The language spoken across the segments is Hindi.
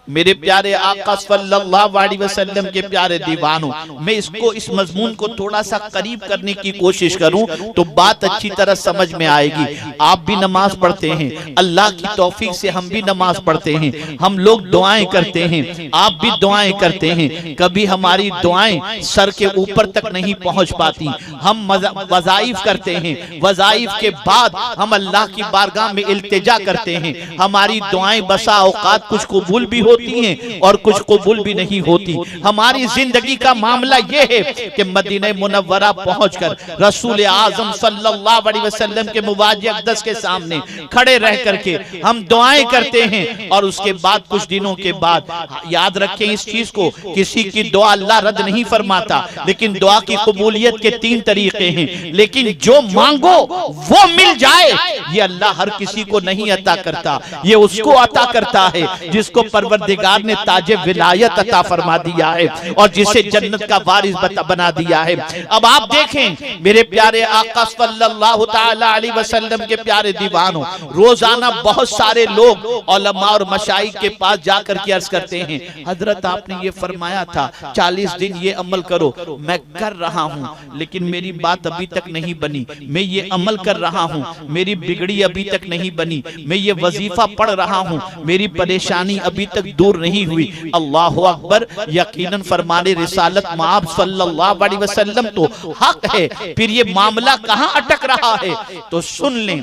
मेरे प्यारे आका सल्लल्लाहु अलैहि वसल्लम के प्यारे दीवानों, मैं इसको इस मजमून को थोड़ा सा करीब करने की कोशिश करूं तो बात अच्छी तरह समझ में आएगी। आप भी नमाज पढ़ते हैं, अल्लाह की तौफीक से हम भी नमाज पढ़ते हैं, हम लोग दुआएं करते हैं, आप भी दुआएं करते हैं। कभी हमारी दुआएं सर के ऊपर तक नहीं पहुंच पाती। हम वज़ाइफ करते हैं, वज़ाइफ के बाद हम अल्लाह की बारगाह में इल्तिजा करते हैं। हमारी दुआएं बसा औकात कुछ कबूल भी होती हैं और कुछ कबूल भी नहीं होती। हमारी जिंदगी का मामला यह है कि मदीना मुनव्वरा पहुंचकर रसूल आजम सल्लल्लाहु अलैहि वसल्लम के मुवाज़िह अक़दस के सामने खड़े रह करके हम दुआएं करते हैं और उसके बाद कुछ दिनों के बाद, याद रखें इस चीज को, किसी की दुआ अल्लाह रद्द नहीं फरमाता, लेकिन दुआ की कबूलियत के 3 तरीके हैं। लेकिन जो मांगो वो मिल जाए ये अल्लाह हर किसी को नहीं अता करता, ये उसको अता करता है जिसको परवरदिगार ने ताजे विलायत अता फरमा दिया है और जिसे जन्नत का वारिस बना दिया है। अब आप देखें मेरे प्यारे आका सल्लल्लाहु तआला अलैहि वसल्लम के प्यारे दीवानों, रोजाना बहुत सारे लोग उलमा और मशाइख के पास जाकर के अर्ज करते हैं, हजरत आपने ये फरमाया था 40 दिन ये अमल करो, मैं कर रहा हूँ लेकिन मेरी बात अभी तक नहीं बनी। मैं ये अमल कर रहा हूँ, मेरी बिगड़ी अभी तक नहीं बनी। मैं ये वजीफा पढ़ रहा हूँ, मेरी परेशानी अभी तक दूर नहीं हुई। अल्लाहु अकबर, यकीनन फरमाने रिसालत माब सल्लल्लाहु अलैहि वसल्लम तो हक है, फिर ये मामला कहाँ अटक रहा है? तो सुन लें,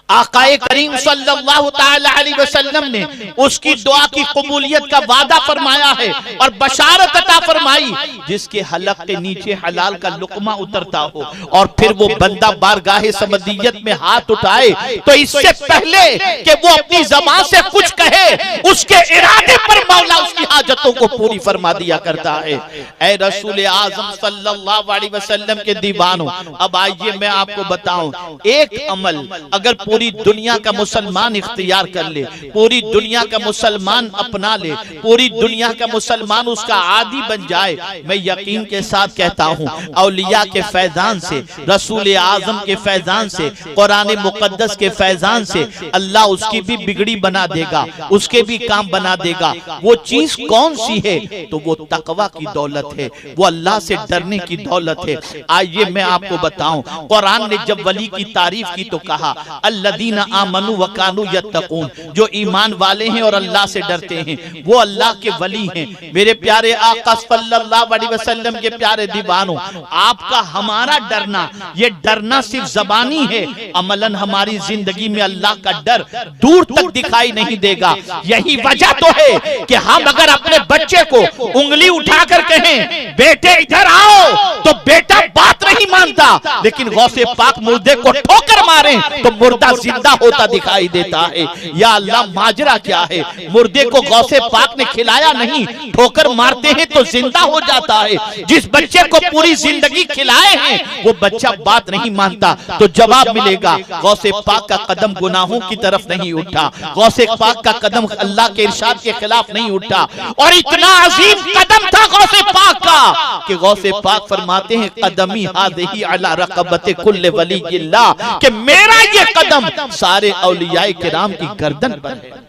आकाए करीम सल्लल्लाहु तआला अलैहि वसल्लम ने उसकी दुआ की कबूलियत का वादा फरमाया है और बशारत अता फरमाई जिसके हलक के नीचे हलाल का लुकमा उतरता हो और फिर वो बंदा बारगाहे समदियत में हाथ उठाए तो इससे पहले कि वो अपनी ज़बान से कुछ कहे, उसके इरादे पर मौला उसकी हाजतों को पूरी फरमा दिया करता है। ऐ रसूल आज़म सल्लल्लाहु अलैहि वसल्लम के दीवानों, अब आइए मैं आपको बताऊं, एक अमल अगर पूरी दुनिया का मुसलमान इख्तियार कर ले, पूरी दुनिया का मुसलमान अपना ले, पूरी दुनिया का मुसलमान उसका आदी बन जाए, मैं यकीन के साथ कहता हूँ औलिया के फैजान से, रसूल आजम के फैजान से, कुरान मुकद्दस के फैजान से अल्लाह उसकी भी बिगड़ी बना देगा, उसके भी काम बना देगा। वो चीज कौन सी है? तो वो तकवा की दौलत है, वो अल्लाह से डरने की दौलत है। आइए मैं आपको बताऊं, कुरान ने जब वली की तारीफ की तो कहा अल्लदीना आमनु व कानू यत्तकून, जो ईमान वाले हैं और अल्लाह से डरते हैं वो अल्लाह के वली हैं। मेरे प्यारे आका सल्लल्लाहु अलैहि वसल्लम के प्यारे दीवानों, आपका हमारा डरना, ये डरना सिर्फ जबानी है, अमलन हमारी जिंदगी में अल्लाह का डर दूर तक दिखाई नहीं देगा। यही वजह तो है कि हम अगर अपने बच्चे को उंगली उठाकर कहें बेटे इधर आओ तो बेटा बात नहीं मानता, लेकिन गौसे पाक मुर्दे को ठोकर मारे तो मुर्दा जिंदा होता दिखाई देता है। या अल्लाह माजरा क्या है? मुर्दे को गौसे पाक ने खिलाया नहीं, ठोकर मारते हैं तो जिंदा हो जाता है। जिस बच्चे को पूरी जिंदगी खिलाए हैं वो बच्चा बात नहीं मानता तो जवाब मिलेगा गौसे पाक का कदम गुनाहों की तरफ नहीं उठा, गौसे पाक का कदम अल्लाह के इरशाद के खिलाफ नहीं उठा। और इतना अजीम कदम था गौसे पाक का कि गौसे पाक फरमाते हैं कदमी हादिही अला रक़बति कुल्ल वलिय्यिल्लाह, कि मेरा ये कदम सारे औलियाए किराम की गर्दन पर है।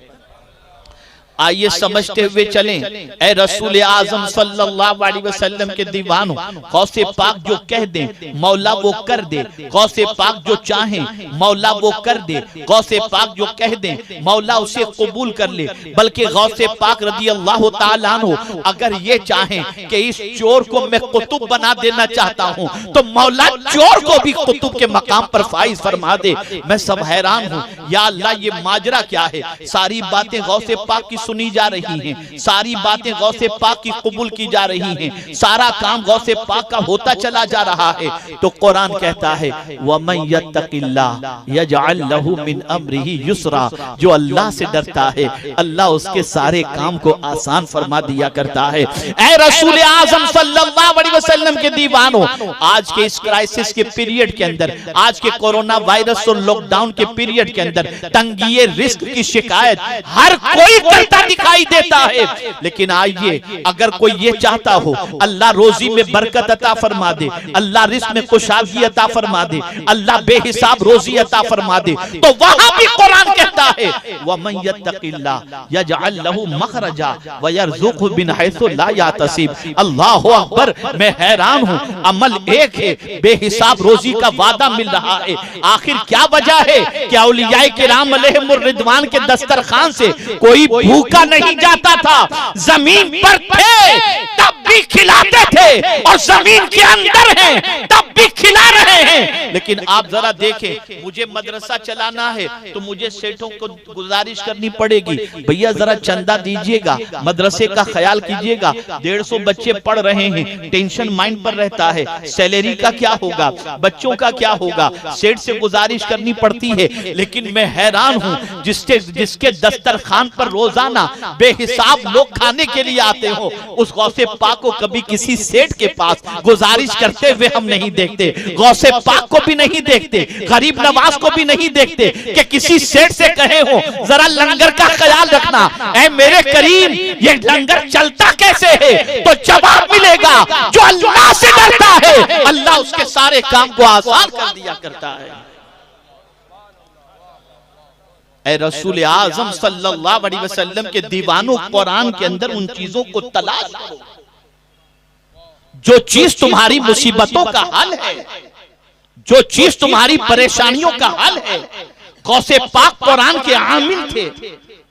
आइए समझते हुए चलें, ऐ रसूल आजम सल्लल्लाहु अलैहि वसल्लम के दीवानों, गौसे पाक जो कह दे मौला वो कर दे, गौसे पाक जो चाहे मौला वो कर दे, गौसे पाक जो कह दे मौला उसे कबूल कर ले। बल्कि गौसे पाक रज़ी अल्लाह तआला अन्हु अगर ये चाहे कि इस चोर को मैं कुतुब बना देना चाहता हूँ तो मौला चोर को भी कुतुब के मकाम पर फाइज फरमा दे। मैं सब हैरान हूँ, या अल्लाह ये माजरा क्या है? सारी बातें गौसे पाक की सुनी जा रही हैं, सारी बातें गौसे पाक की कबूल की जा रही हैं, सारा काम गौसे पाक का होता चला जा रहा है। तो कुरान कहता है वमन यत्तकिल्लाह यजअल लहू मिन अम्रिही युसरा, जो अल्लाह से डरता है अल्लाह उसके सारे काम को आसान फरमा दिया करता है। ऐ रसूल आजम सल्लल्लाहु अलैहि वसल्लम के दीवानों, आज के इस क्राइसिस के पीरियड के अंदर, आज के कोरोना वायरस और लॉकडाउन के पीरियड के अंदर तंगिए रिस्क की शिकायत हर कोई करता डरता दिखाई देता है। लेकिन आइए, अगर कोई ये चाहता हो अल्लाह रोजी में बरकत अता फरमा दे, अल्लाह रिस्क में कुशादगी अता फरमा दे, अल्लाह बेहिसाब रोजी अता फरमा दे, तो वहां भी कुरान कहता है वमन यत्तकिल्लाह यजअल लहू मखरजा व यरज़ुक़हु मिन हैसु ला यहतसिब। अल्लाहु अकबर, मैं हैरान हूं, अमल एक है, बेहिसाब रोजी का वादा मिल रहा है। आखिर क्या वजह है कि औलियाए किराम अलैहिमुर रिदवान के दस्तरखान से कोई भूखा नहीं जाता था। जमीन पर थे तब भी खिलाते थे, और जमीन के अंदर हैं तब भी खिला रहे हैं। लेकिन आप जरा देखें, मुझे मदरसा चलाना है तो मुझे सेठों को गुजारिश करनी पड़ेगी, भैया जरा चंदा दीजिएगा, मदरसे का ख्याल कीजिएगा, 150 बच्चे पढ़ रहे हैं, टेंशन माइंड पर रहता है, सैलरी का क्या होगा, बच्चों का क्या होगा, सेठ से गुजारिश करनी पड़ती है। लेकिन मैं हैरान हूं, जिसके दस्तरखान पर रोजाना बेहिसाब लोग खाने के लिए आते हो, उस गौसे पाक को कभी किसी सेठ के पास गुजारिश करते हुए हम नहीं देखते, गौसे पाक को भी नहीं देखते, गरीब नवाज को भी नहीं देखते कि किसी सेठ से कहे हो जरा लंगर का ख्याल रखना, ऐ मेरे करीम ये लंगर चलता कैसे है, तो जवाब मिलेगा जो अल्लाह से डरता है अल्लाह उसके सारे काम को आसान कर दिया करता है। ऐ रसूल आजम सल्लल्लाहु अलैहि वसल्लम के दीवानों, कुरान के अंदर उन चीजों को तलाश करो जो चीज तुम्हारी मुसीबतों का हल है, जो चीज तुम्हारी परेशानियों का हल है। गौसे पाक कुरान के आमिल थे,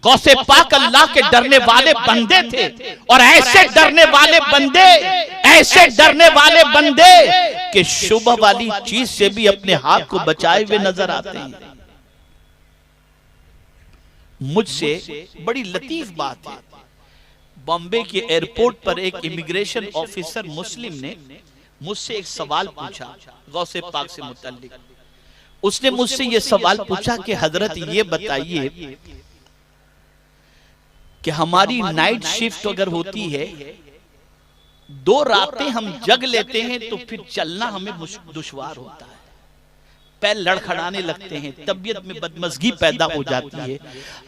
गौसे पाक अल्लाह के डरने वाले बंदे थे, और ऐसे डरने वाले बंदे, ऐसे डरने वाले बंदे कि शुभ वाली चीज से भी अपने हाथ को बचाए हुए नजर आते हैं। मुझसे बड़ी लतीफ बात है, बॉम्बे के एयरपोर्ट पर एक इमिग्रेशन ऑफिसर मुस्लिम ने मुझसे एक सवाल पूछा गौसे पाक से मुतल्लिक। उसने मुझसे ये सवाल पूछा कि हजरत ये बताइए कि हमारी नाइट शिफ्ट अगर होती है, 2 रातें हम जग लेते हैं तो फिर चलना हमें दुश्वार होता है, पैर लड़खड़ाने लगते हैं, तबीयत में बदमज़गी पैदा हो जाती है।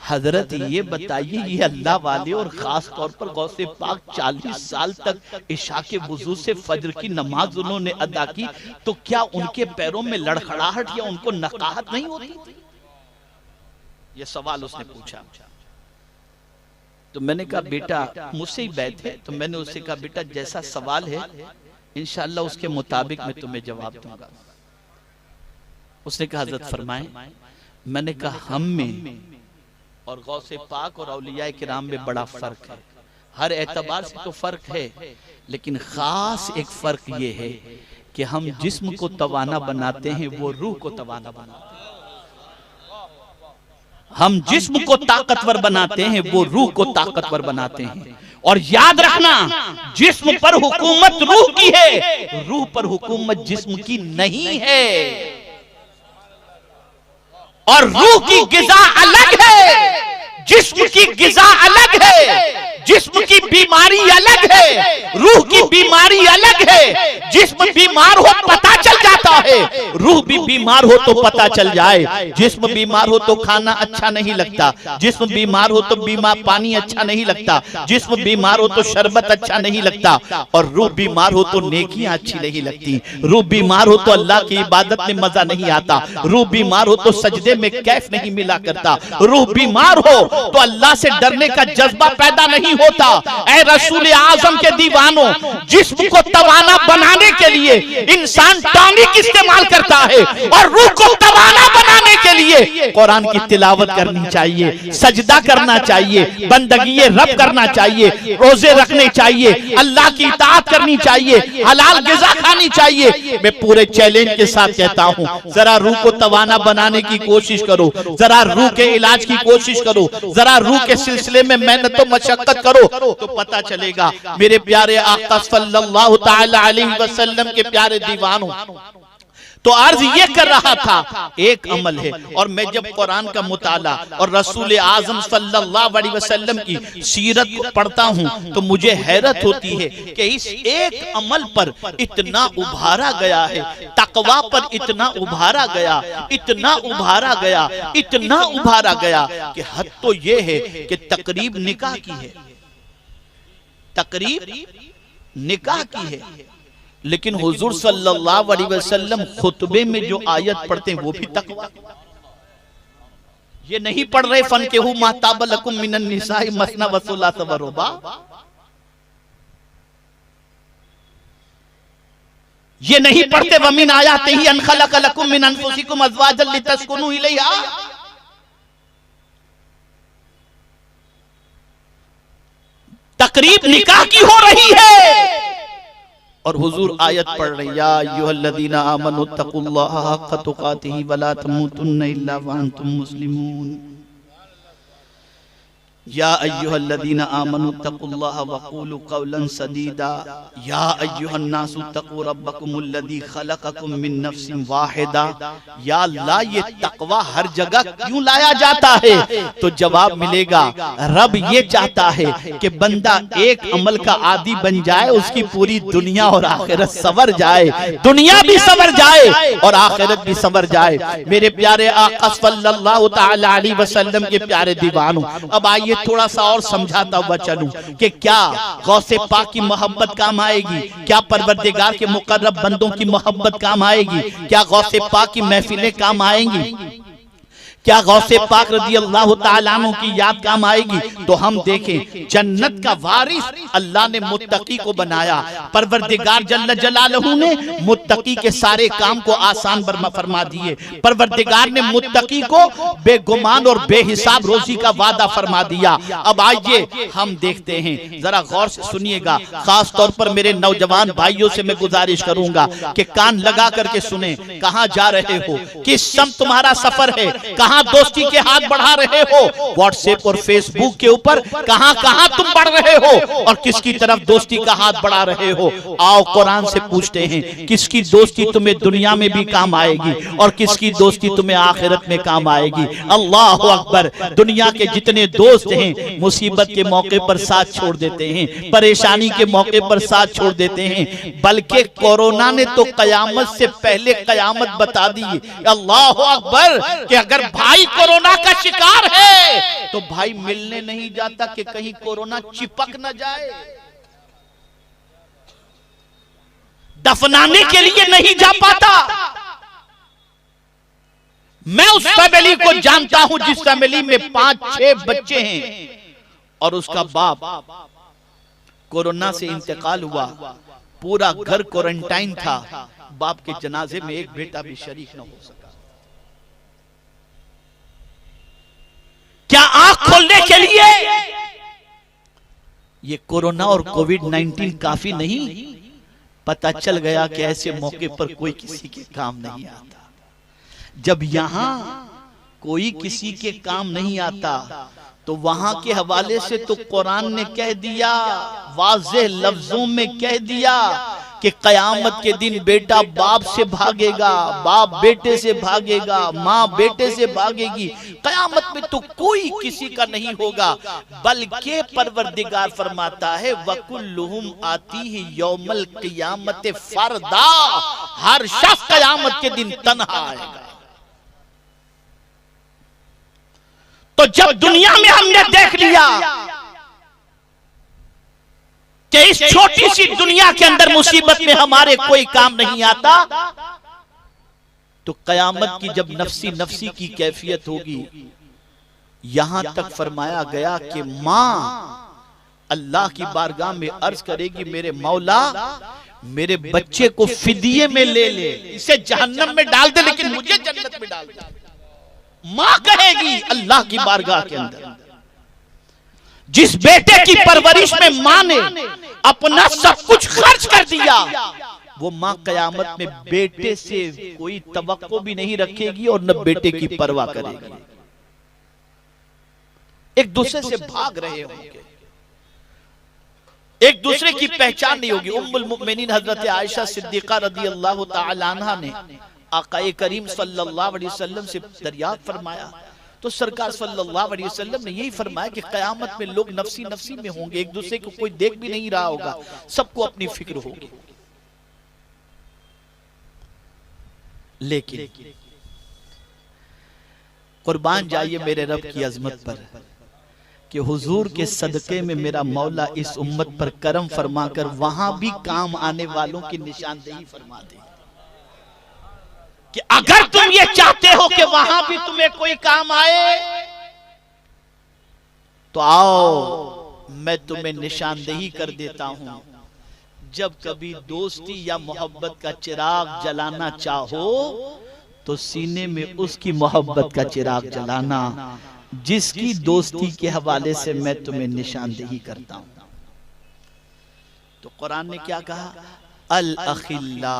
हजरत ये बताइए, ये अल्लाह वाले और खास तौर पर गौसे पाक 40 साल तक इशा के वुजू से फजर की नमाज उन्होंने अदा की, तो क्या उनके पैरों में लड़खड़ाहट या उनको नकाहत नहीं होती? ये सवाल उसने पूछा। तो मैंने कहा बेटा, मुझसे ही बैठे, तो मैंने उससे कहा बेटा जैसा सवाल है इंशाअल्लाह उसके मुताबिक मैं तुम्हें जवाब दूंगा। उसने कहा हजरत फरमाएं। मैंने कहा हम में और गौसे पाक और औलियाए किराम में बड़ा फर्क है, हर एतबार से तो फर्क है, लेकिन खास एक फर्क ये है कि हम जिस्म को तवाना बनाते हैं, वो रूह को तवाना बनाते हैं। हम जिस्म को ताकतवर बनाते हैं, वो रूह को ताकतवर बनाते हैं। और याद रखना, जिस्म पर हुकूमत रूह की है, रूह पर हुकूमत जिस्म की नहीं है। और रूह की गिज़ा अलग है, जिस्म की गिज़ा अलग है, जिस्म की बीमारी अलग है, रूह की बीमारी अलग है। जिस्म बीमार हो पता चल जाता है, रूह भी बीमार हो तो पता चल जाए। जिस्म बीमार हो तो खाना अच्छा नहीं लगता, जिस्म बीमार हो तो पानी अच्छा नहीं लगता, जिस्म बीमार हो तो शरबत अच्छा नहीं लगता, और रूह बीमार हो तो नेकियां अच्छी नहीं लगती। रूह बीमार हो तो अल्लाह की इबादत में मजा नहीं आता, रूह बीमार हो तो सजदे में कैफ नहीं मिला करता, रूह बीमार हो तो अल्लाह से डरने का जज्बा पैदा नहीं होता। ऐ रसूल आजम के दीवानों, जिस्म को तवाना बनाने के लिए इंसान टॉनिक इस्तेमाल करता है, और रूह को तवाना बनाने के लिए कुरान की तिलावत करनी चाहिए, सजदा करना चाहिए, बंदगी रब करना चाहिए, रोजे रखने चाहिए, अल्लाह की इताअत करनी चाहिए, हलाल गिज़ा खानी चाहिए। मैं पूरे चैलेंज के साथ कहता हूं, जरा रूह को तवाना बनाने की कोशिश करो, जरा रूह के इलाज की कोशिश करो, जरा रूह के सिलसिले में मेहनत और मशक्कत करो, तो पता चलेगा। मेरे प्यारे आका सल्लल्लाहु तआला अलैहि वसल्लम के प्यारे दीवानों, तो अर्ज ये कर रहा था, एक अमल है। और मैं जब कुरान का मुताला और रसूल आजम सल्लल्लाहु अलैहि वसल्लम की सीरत को पढ़ता हूँ तो मुझे हैरत होती है कि इस एक अमल पर इतना उभारा गया है, तकवा पर इतना उभारा गया, इतना उभारा गया, इतना उभारा गया कि हद तो ये है कि तकरीब निकाह की है, तकरीब निकाह की है। लेकिन हुजूर सल्लल्लाहु अलैहि वसल्लम खुतबे में जो आयत पढ़ते हैं वो भी तकवा। ये नहीं पढ़ रहे फन के हु महताब लकुम मिनन निसाई मसना वसुला सवरुबा। ये नहीं पढ़ते वमिन आयाते ही अन खलक लकुम मिन अनफुसिकुम अज़वाजन लितस्कुनु इलैहा। तकरीब निकाह की हो रही है और हुजूर आयत पढ़ रहे, या अय्युहल्लज़ीना आमनु तक़ुल्लाहा हक़्क़ तुक़ातिही वला तमूतुन्ना इल्ला व अंतुम मुस्लिमून। या अय्युहल्लज़ीना आमनु तक़ुल्लाहा वक़ूलू क़ौलन सदीदा। या अय्युहन्नासु तक़ू रब्बकुमुल्लज़ी ख़लक़कुम मिन नफ्सिन वाहिदा। या अल्लाह, ये तक़वा हर जगह क्यों लाया जाता है? तो जवाब मिलेगा, रब ये चाहता है कि बंदा एक अमल का आदी बन जाए, उसकी पूरी दुनिया और आखिरत संवर जाए, दुनिया भी संवर जाए और आखिरत भी संवर जाए। मेरे प्यारे आका सल्लल्लाहु तआला अलैहि वसल्लम के प्यारे दीवानों, अब आइए थोड़ा सा और समझाता हुआ चलूं कि क्या गौसे पाक की मोहब्बत काम आएगी, क्या परवरदिगार के मुकर्रब बंदों की मोहब्बत काम आएगी, क्या गौसे पाक की महफिलें काम आएंगी, क्या गौसे पाक रज़ी अल्लाह तआला अन्हु की याद काम आएगी? तो हम देखें, जन्नत का वारिस अल्लाह ने मुत्तकी को बनाया। परवरदिगार जल्ल जलालहू ने मुत्तकी के सारे काम को आसान फरमा दिए। परवरदिगार ने मुत्तकी को बेगुमान और बेहिसाब रोजी का वादा फरमा दिया। अब आइए हम देखते हैं, जरा गौर से सुनिएगा, खास तौर पर मेरे नौजवान भाइयों से मैं गुजारिश करूंगा कि कान लगा करके सुने। कहां जा रहे हो, किस सम तुम्हारा सफर है, कहां दोस्ती के हाथ बढ़ा रहे हो, व्हाट्सएप और फेसबुक के ऊपर कहां कहां तुम बढ़ रहे हो और किसकी तरफ दोस्ती का हाथ बढ़ा रहे हो? आओ कुरान से पूछते हैं, किसकी दोस्ती तुम्हें दुनिया में भी काम आएगी और किसकी दोस्ती तुम्हें आखिरत में काम आएगी? अल्लाह अकबर। दुनिया के जितने दोस्त हैं मुसीबत के मौके पर साथ छोड़ देते हैं, परेशानी के मौके पर साथ छोड़ देते हैं, बल्कि कोरोना ने तो कयामत से पहले कयामत बता दी। अल्लाह अकबर कि अगर भाई कोरोना का शिकार है तो भाई मिलने नहीं जाता कि कहीं कोरोना चिपक न जाए, दफनाने के लिए नहीं जा पाता। मैं उस फैमिली को जानता हूं जिस फैमिली में 5-6 बच्चे हैं और उसका बाप कोरोना से इंतकाल हुआ, पूरा घर क्वारंटाइन था, बाप के जनाजे में एक बेटा भी शरीक न हो सका। क्या आंख खोलने के लिए ये कोरोना और कोविड-19 काफी नहीं? पता चल गया कि ऐसे मौके पर कोई किसी के काम नहीं आता। जब यहां कोई किसी के काम नहीं आता तो वहां के हवाले से तो कुरान ने कह दिया, वाज़ेह लफ्जों में कह दिया कि कयामत के दिन बेटा बाप से भागेगा, बाप बेटे से भागेगा, माँ बेटे से भागेगी। कयामत में तो कोई किसी का नहीं होगा, बल्कि परवरदिगार फरमाता है वकुल्लुहुम आतीही यौमल क़ियामत फरदा। हर शख्स कयामत के दिन तन्हा आएगा। तो जब दुनिया में हमने देख लिया कि इस छोटी सी दुनिया के अंदर मुसीबत में हमारे कोई काम नहीं आता, तो कयामत की जब नफ्सी नफ्सी की कैफियत होगी, यहां तक फरमाया गया कि मां अल्लाह की बारगाह में अर्ज करेगी, मेरे मौला मेरे बच्चे को फिदिये में ले ले, इसे जहन्नम में डाल दे लेकिन मुझे जन्नत में डाल दे। मां कहेगी अल्लाह की बारगाह के अंदर। जिस बेटे की परवरिश में मां ने अपना सब कुछ खर्च कर दिया, वो मां कयामत में बेटे से कोई तवक्को भी नहीं रखेगी और न बेटे की परवाह करेगी। एक दूसरे से भाग रहे होंगे, एक दूसरे की पहचान नहीं होगी। उम्मुल मुमिनीन हजरत आयशा सिद्दीका रज़ी अल्लाह तआला अन्हा ने आकाए करीम सल्लल्लाहु अलैहि वसल्लम से दरियाफ्त फरमाया, तो सरकार सल्लल्लाहु अलैहि वसल्लम ने यही फरमाया कि कयामत में लोग नफसी नफसी में होंगे, एक दूसरे को कोई देख भी नहीं रहा होगा, सबको अपनी फिक्र होगी। लेकिन कुर्बान जाइए मेरे रब की अजमत पर कि हुजूर के सदके में मेरा मौला इस उम्मत पर करम फरमाकर वहां भी काम आने वालों की निशानदेही फरमा दे कि अगर तुम ये चाहते हो कि वहां भी तुम्हें कोई काम आए तो आओ मैं तुम्हें निशानदेही कर देता हूं। जब कभी दोस्ती या मोहब्बत का चिराग जलाना चाहो तो सीने में उसकी मोहब्बत का चिराग जलाना जिसकी दोस्ती के हवाले से मैं तुम्हें निशानदेही करता हूं। तो कुरान ने क्या कहा, अल अखिल्ला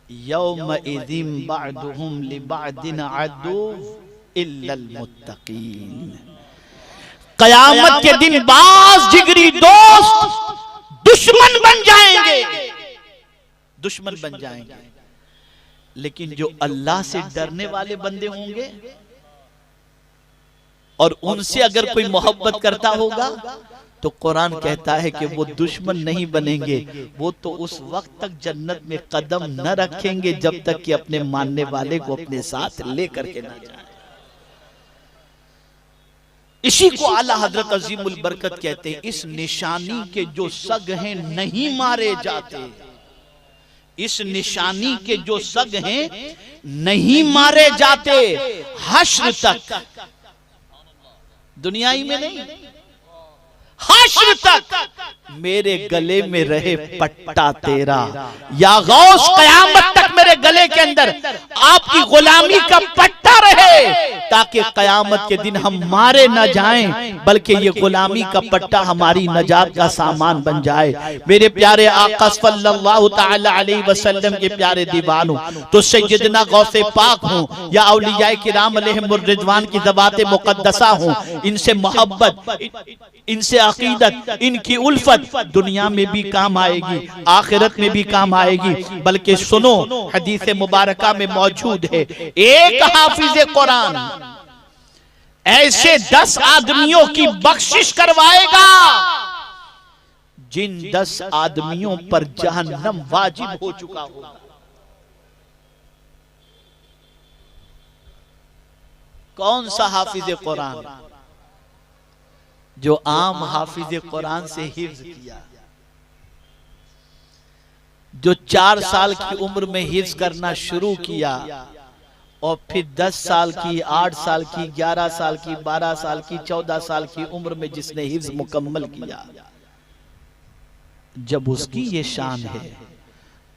यौमइज़िन बअदुहुम लिबअदिन अदुव्व इल्लल मुत्तकीन। कयामत के दिन बाज जिगरी दोस्त दुश्मन बन जाएंगे, दुश्मन बन जाएंगे, लेकिन जो अल्लाह से डरने वाले बंदे होंगे और उनसे अगर कोई मोहब्बत करता होगा तो कुरान कहता है कि वो दुश्मन नहीं बनेंगे, वो तो उस वक्त तक जन्नत में कदम न रखेंगे जब तक कि अपने मानने वाले को अपने साथ लेकर के न जाए। इसी को आला हजरत अजीमुल बरकत कहते हैं। इस निशानी के जो सग हैं नहीं मारे जाते, इस निशानी के जो सग हैं नहीं मारे जाते हश्र तक, दुनियाई में नहीं, हश्र तक मेरे गले में रहे पट्टा तेरा। या गौस कयामत तक मेरे गले के अंदर आपकी गुलामी का पट्टा रहे ताकि कयामत के दिन हम मारे न जाएं, बल्कि ये गुलामी का पट्टा हमारी नजात का सामान बन जाए। मेरे प्यारे आका सल्लल्लाहु तआला अलैहि वसल्लम के प्यारे दीवानों, तो सैयदना गौसे पाक हों या औलियाए किराम अलैहिमुर रिज़वान की ज़बाते मुक़द्दसा हों, इनसे मोहब्बत, इनसे अकीदत, इनकी उल्फत दुनिया में भी काम आएगी, आखिरत में भी काम आएगी। बल्कि सुनो, हदीस मुबारका में मौजूद है, एक हाफिज कुरान ऐसे 10 आदमियों की बख्शिश करवाएगा जिन 10 आदमियों पर जहन्नम वाजिब हो चुका होगा। कौन सा हाफिज कुरान? जो आम हाफिज कुरान से हिफ्ज किया, जो 4 साल की उम्र में हिफ्ज करना शुरू किया और फिर 10 साल की, 8 साल की, 11 साल की, 12 साल की, 14 साल की उम्र में जिसने हिफ्ज मुकम्मल किया, जब उसकी ये शान है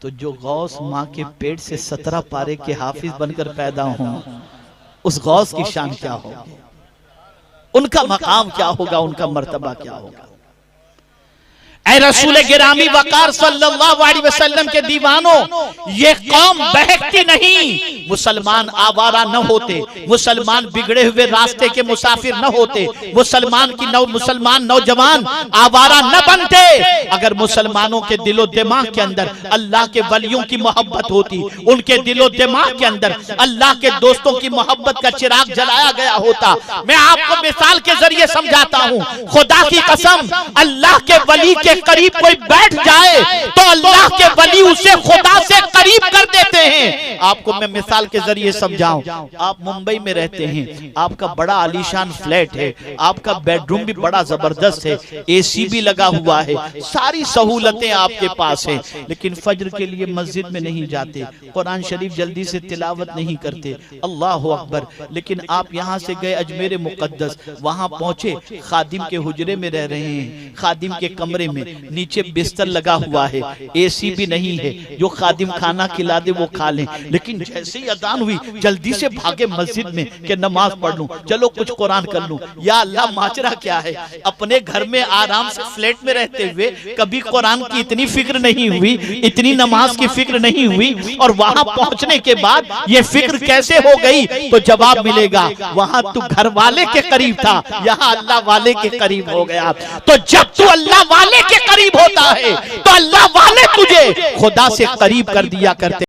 तो जो गौस माँ के पेट से 17 पारे के हाफिज बनकर पैदा हों, उस गौस की शान क्या होगी, उनका मकाम क्या होगा, उनका मर्तबा क्या होगा। ऐ रसूल गिरामी वकार सल्लल्लाहु अलैहि वसल्लम के दीवानों, ये कौम बहकती नहीं, मुसलमान आवारा न होते, मुसलमान बिगड़े हुए रास्ते के मुसाफिर न होते, मुसलमान नौजवान आवारा न बनते अगर मुसलमानों के दिलो दिमाग के अंदर अल्लाह के वलियों की मोहब्बत होती, उनके दिलो दिमाग के अंदर अल्लाह के दोस्तों की मोहब्बत का चिराग जलाया गया होता। मैं आपको मिसाल के जरिए समझाता हूँ, खुदा की कसम, अल्लाह के वली के करीब कोई बैठ जाए तो अल्लाह के वली उसे खुदा से करीब कर देते हैं। आपको मैं मिसाल के जरिए समझाऊं, आप मुंबई में रहते हैं, आपका बड़ा आलीशान फ्लैट है, आपका बेडरूम भी बड़ा जबरदस्त है, एसी भी लगा हुआ है, सारी सहूलतें आपके पास हैं, लेकिन फज्र के लिए मस्जिद में नहीं जाते, कुरान शरीफ जल्दी से तिलावत नहीं करते, अल्लाह अकबर। लेकिन आप यहाँ से गए अजमेर मुकद्दस, वहां पहुंचे, खादिम के हुजरे में रह रहे हैं, खादिम के कमरे में नीचे बिस्तर लगा हुआ है, एसी भी नहीं है, जो खादिम खाना खिला दे वो खा लें, लेकिन जैसे ही अजान हुई जल्दी से भागे मस्जिद में कि नमाज पढ़ लूं, चलो कुछ कुरान कर लूं। या अल्लाह, माजरा क्या है, अपने घर में आराम से फ्लैट में रहते हुए कभी कुरान की इतनी फिक्र नहीं हुई, इतनी नमाज की फिक्र नहीं हुई, और वहां पहुंचने के बाद ये फिक्र कैसे हो गई? तो जवाब मिलेगा, वहां तू घर वाले के करीब था, यहाँ अल्लाह वाले के करीब हो गया। तो जब तू अल्लाह वाले के करीब होता है तो अल्लाह वाले तुझे खुदा से करीब कर दिया करते।